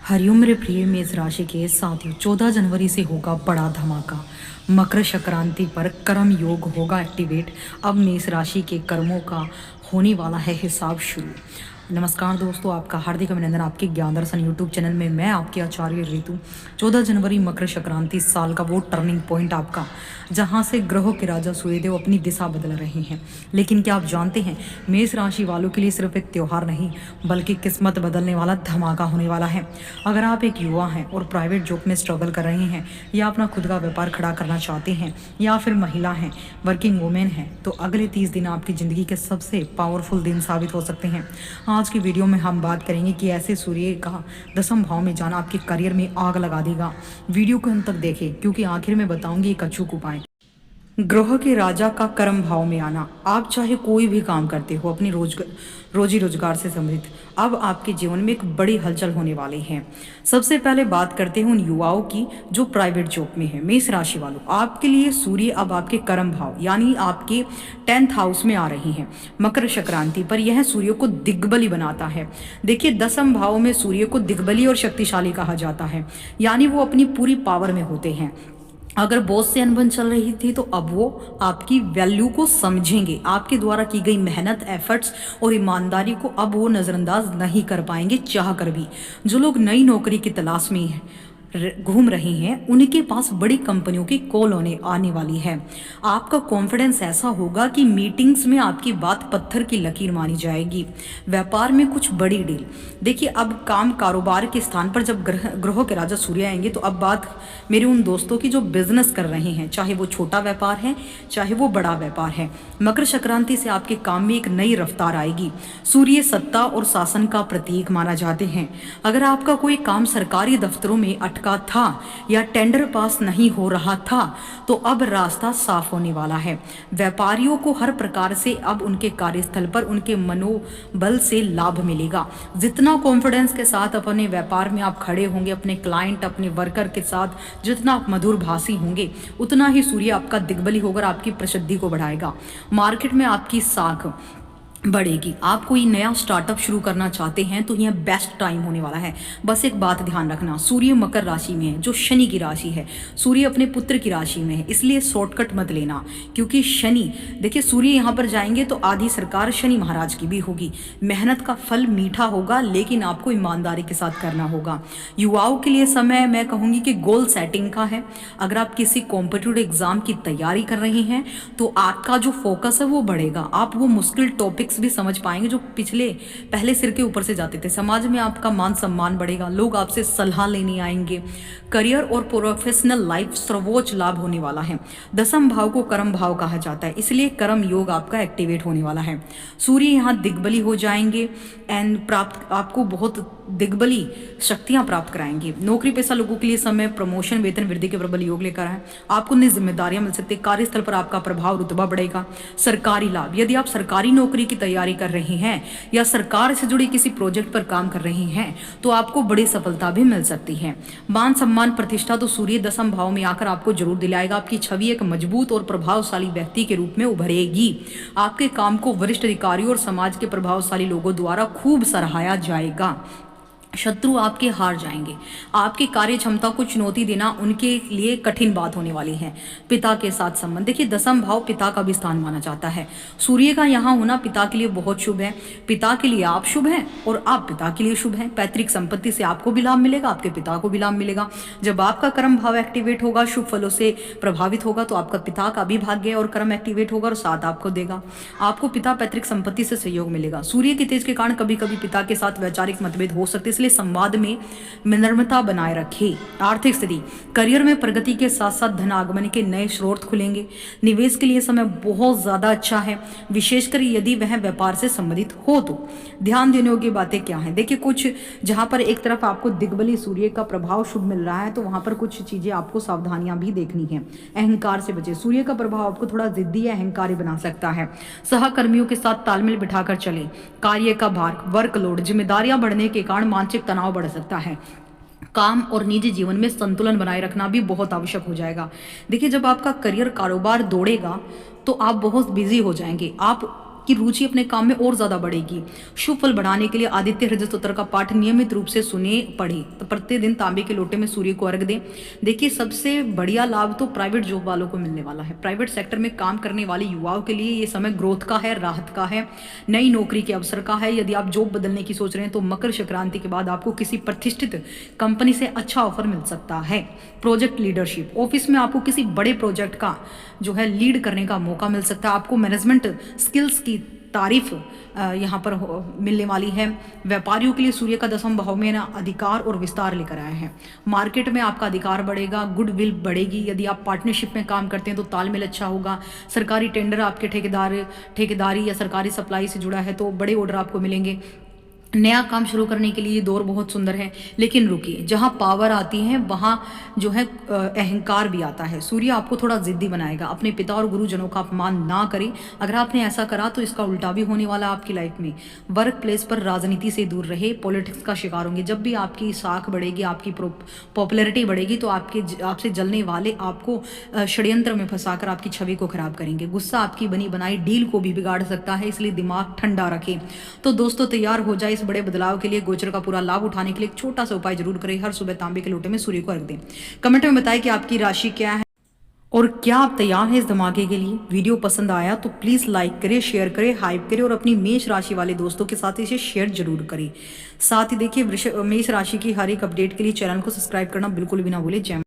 हरिओम मेरे प्रिय मेष राशि के साथियों, 14 जनवरी से होगा बड़ा धमाका। मकर संक्रांति पर कर्म योग होगा एक्टिवेट। अब मेष राशि के कर्मों का होने वाला है हिसाब शुरू। नमस्कार दोस्तों, आपका हार्दिक अभिनंदन आपके ज्ञान दर्शन यूट्यूब चैनल में। मैं आपके आचार्य ऋतु। 14 जनवरी मकर संक्रांति साल का वो टर्निंग पॉइंट आपका, जहां से ग्रहों के राजा सूर्यदेव अपनी दिशा बदल रहे हैं। लेकिन क्या आप जानते हैं, मेष राशि वालों के लिए सिर्फ एक त्योहार नहीं बल्कि किस्मत बदलने वाला धमाका होने वाला है। अगर आप एक युवा हैं और प्राइवेट जॉब में स्ट्रगल कर रहे हैं, या अपना खुद का व्यापार खड़ा करना चाहते हैं, या फिर महिला हैं, वर्किंग वुमेन हैं, तो अगले 30 दिन आपकी ज़िंदगी के सबसे पावरफुल दिन साबित हो सकते हैं। आज की वीडियो में हम बात करेंगे कि ऐसे सूर्य का दसम भाव में जाना आपके करियर में आग लगा देगा। वीडियो को अंत तक देखें, क्योंकि आखिर में बताऊंगी एक अचूक उपाय। ग्रह के राजा का कर्म भाव में आना। आप चाहे कोई भी काम करते हो अपनी रोजी रोजगार से संबंधित, अब आपके जीवन में एक बड़ी हलचल होने वाली है। सबसे पहले बात करते हैं उन युवाओं की जो प्राइवेट जॉब में है। मेष राशि वालों, आपके लिए सूर्य अब आपके कर्म भाव यानी आपके 10th हाउस में आ रही हैं। मकर संक्रांति पर यह सूर्य को दिग्बली बनाता है। देखिए, दसम भाव में सूर्य को दिग्बली और शक्तिशाली कहा जाता है, यानी वो अपनी पूरी पावर में होते हैं। अगर बॉस से अनबन चल रही थी तो अब वो आपकी वैल्यू को समझेंगे। आपके द्वारा की गई मेहनत, एफर्ट्स और ईमानदारी को अब वो नज़रअंदाज नहीं कर पाएंगे चाह कर भी। जो लोग नई नौकरी की तलाश में घूम रही हैं, उनके पास बड़ी कंपनियों की कॉल आने वाली है। आपका कॉन्फिडेंस ऐसा होगा कि मीटिंग्स में आपकी बात पत्थर की लकीर मानी जाएगी। व्यापार में कुछ बड़ी डील। देखिए, अब काम कारोबार के स्थान पर जब ग्रहों के राजा सूर्य आएंगे, तो अब बात मेरे उन दोस्तों की जो बिजनेस कर रहे हैं, चाहे वो छोटा व्यापार है चाहे वो बड़ा व्यापार है। मकर संक्रांति से आपके काम में एक नई रफ्तार आएगी। सूर्य सत्ता और शासन का प्रतीक माना जाते हैं। अगर आपका कोई काम सरकारी दफ्तरों में का था या टेंडर पास नहीं हो रहा था, तो अब रास्ता साफ होने वाला है। व्यापारियों को हर प्रकार से अब उनके कार्यस्थल पर उनके मनोबल से लाभ मिलेगा। जितना कॉन्फिडेंस के साथ अपने व्यापार में आप खड़े होंगे, अपने क्लाइंट, अपने वर्कर के साथ जितना आप मधुर भाषी होंगे, उतना ही सूर्य आपका दिग्बली होकर आपकी प्रसिद्धि को बढ़ाएगा। मार्केट में आपकी साख बढ़ेगी। आप कोई नया स्टार्टअप शुरू करना चाहते हैं तो यह बेस्ट टाइम होने वाला है। बस एक बात ध्यान रखना, सूर्य मकर राशि में है, जो शनि की राशि है। सूर्य अपने पुत्र की राशि में है, इसलिए शॉर्टकट मत लेना, क्योंकि शनि, देखिए, सूर्य यहाँ पर जाएंगे तो आधी सरकार शनि महाराज की भी होगी। मेहनत का फल मीठा होगा, लेकिन आपको ईमानदारी के साथ करना होगा। युवाओं के लिए समय मैं कहूँगी कि गोल सेटिंग का है। अगर आप किसी कॉम्पिटिटिव एग्जाम की तैयारी कर रहे हैं तो आपका जो फोकस है वो बढ़ेगा। आप वो मुश्किल टॉपिक भी समझ पाएंगे जो पहले सिर के ऊपर से जाते थे। समाज में आपका मान सम्मान बढ़ेगा, लोग आपसे सलाह लेने आएंगे। करियर और प्रोफेशनल लाइफ सर्वोच्च लाभ होने वाला है। दसम भाव को कर्म भाव कहा जाता है, इसलिए कर्म योग आपका एक्टिवेट होने वाला है। सूर्य यहाँ दिग्बली हो जाएंगे एंड आपको बहुत दिग्बली शक्तियां प्राप्त कराएंगे। नौकरी पेशा लोगों के लिए समय प्रमोशन, वेतन वृद्धि के प्रबल योग लेकर आए। आपको नई जिम्मेदारियां मिल सकती है। कार्यस्थल पर आपका प्रभाव, रुतबा बढ़ेगा। सरकारी लाभ, यदि आप सरकारी नौकरी की तैयारी कर रहे हैं या सरकार से जुड़े किसी प्रोजेक्ट पर काम कर रहे हैं, तो आपको बड़ी सफलता भी मिल सकती है। मान सम्मान, प्रतिष्ठा तो सूर्य दसम भाव में आकर आपको जरूर दिलाएगा। आपकी छवि एक मजबूत और प्रभावशाली व्यक्ति के रूप में उभरेगी। आपके काम को वरिष्ठ अधिकारियों और समाज के प्रभावशाली लोगों द्वारा खूब सराहाया जाएगा। शत्रु आपके हार जाएंगे। आपकी कार्य क्षमता को चुनौती देना उनके लिए कठिन बात होने वाली है। पिता के साथ संबंध, देखिए, दसम भाव पिता का भी स्थान माना जाता है। सूर्य का यहाँ होना पिता के लिए बहुत शुभ है। पिता के लिए आप शुभ हैं और आप पिता के लिए शुभ हैं। पैतृक संपत्ति से आपको भी लाभ मिलेगा, आपके पिता को भी लाभ मिलेगा। जब आपका कर्म भाव एक्टिवेट होगा, शुभ फलों से प्रभावित होगा, तो आपका पिता का भी भाग्य और कर्म एक्टिवेट होगा और साथ आपको देगा। आपको पिता पैतृक संपत्ति से सहयोग मिलेगा। सूर्य के तेज के कारण कभी कभी पिता के साथ वैचारिक मतभेद हो सकते, इसलिए संवाद में नम्रता बनाए रखें। आर्थिक स्थिति, करियर में प्रगति के साथ साथ धन आगमन के नए स्रोत खुलेंगे। निवेश के लिए समय बहुत ज्यादा अच्छा है, विशेषकर यदि वह व्यापार से संबंधित हो तो। ध्यान देने योग्य बातें क्या हैं? देखिए, कुछ जहां पर एक तरफ आपको दिग्बली सूर्य का प्रभाव शुभ मिल रहा है, तो वहां पर कुछ चीजें आपको सावधानियां भी देखनी है। अहंकार से बचे। सूर्य का प्रभाव आपको थोड़ा जिद्दी या अहंकारी बना सकता है। सहकर्मियों के साथ तालमेल बिठाकर चले। कार्य का भार, वर्कलोड, जिम्मेदारियां बढ़ने के कारण मानसिक तनाव बढ़ सकता है। काम और निजी जीवन में संतुलन बनाए रखना भी बहुत आवश्यक हो जाएगा। देखिए, जब आपका करियर कारोबार दौड़ेगा तो आप बहुत बिजी हो जाएंगे। आप आपकी रुचि अपने काम में और ज़्यादा बढ़ेगी। शुभ फल बढ़ाने के लिए आदित्य हृदय स्तोत्र का पाठ नियमित रूप से सुने पढ़े, तो प्रतिदिन तांबे के लोटे में सूर्य को अर्घ दें। देखिए, सबसे बढ़िया लाभ तो प्राइवेट जॉब वालों को मिलने वाला है। प्राइवेट सेक्टर में काम करने वाले युवाओं के लिए ये समय ग्रोथ का है, राहत का है, नई नौकरी के अवसर का है। यदि आप जॉब बदलने की सोच रहे हैं तो मकर संक्रांति के बाद आपको किसी प्रतिष्ठित कंपनी से अच्छा ऑफर मिल सकता है। प्रोजेक्ट लीडरशिप, ऑफिस में आपको किसी बड़े प्रोजेक्ट का जो है लीड करने का मौका मिल सकता है। आपको मैनेजमेंट स्किल्स की तारीफ यहाँ पर मिलने वाली है। व्यापारियों के लिए सूर्य का 10वें भाव में ना अधिकार और विस्तार लेकर आया है। मार्केट में आपका अधिकार बढ़ेगा, गुडविल बढ़ेगी। यदि आप पार्टनरशिप में काम करते हैं तो तालमेल अच्छा होगा। सरकारी टेंडर, आपके ठेकेदारी या सरकारी सप्लाई से जुड़ा है तो बड़े ऑर्डर आपको मिलेंगे। नया काम शुरू करने के लिए ये दौर बहुत सुंदर है। लेकिन रुकिए, जहाँ पावर आती है वहाँ जो है अहंकार भी आता है। सूर्य आपको थोड़ा जिद्दी बनाएगा। अपने पिता और गुरुजनों का अपमान ना करें। अगर आपने ऐसा करा तो इसका उल्टा भी होने वाला है आपकी लाइफ में। वर्क प्लेस पर राजनीति से दूर रहे, पॉलिटिक्स का शिकार होंगे। जब भी आपकी साख बढ़ेगी, आपकी पॉपुलैरिटी बढ़ेगी तो आपसे जलने वाले आपको षड्यंत्र में फंसाकर आपकी छवि को खराब करेंगे। गुस्सा आपकी बनी बनाई डील को भी बिगाड़ सकता है, इसलिए दिमाग ठंडा रखें। तो दोस्तों, तैयार हो जाए इस बड़े बदलाव के लिए। गोचर का पूरा लाभ उठाने के लिए एक छोटा सा उपाय जरूर करें। हर सुबह तांबे के लोटे में सूर्य को अर्घ दें। कमेंट में बताएं कि आपकी राशि क्या है और क्या आप तैयार हैं इस धमाके के लिए। वीडियो पसंद आया तो प्लीज लाइक करें, शेयर करें, हाइप करें और अपनी मेष राशि वाले दोस्तों के साथ इसे शेयर जरूर करें। साथ ही देखिए, मेष राशि की हर एक अपडेट के लिए चैनल को सब्सक्राइब करना बिल्कुल भी ना भूलें। जय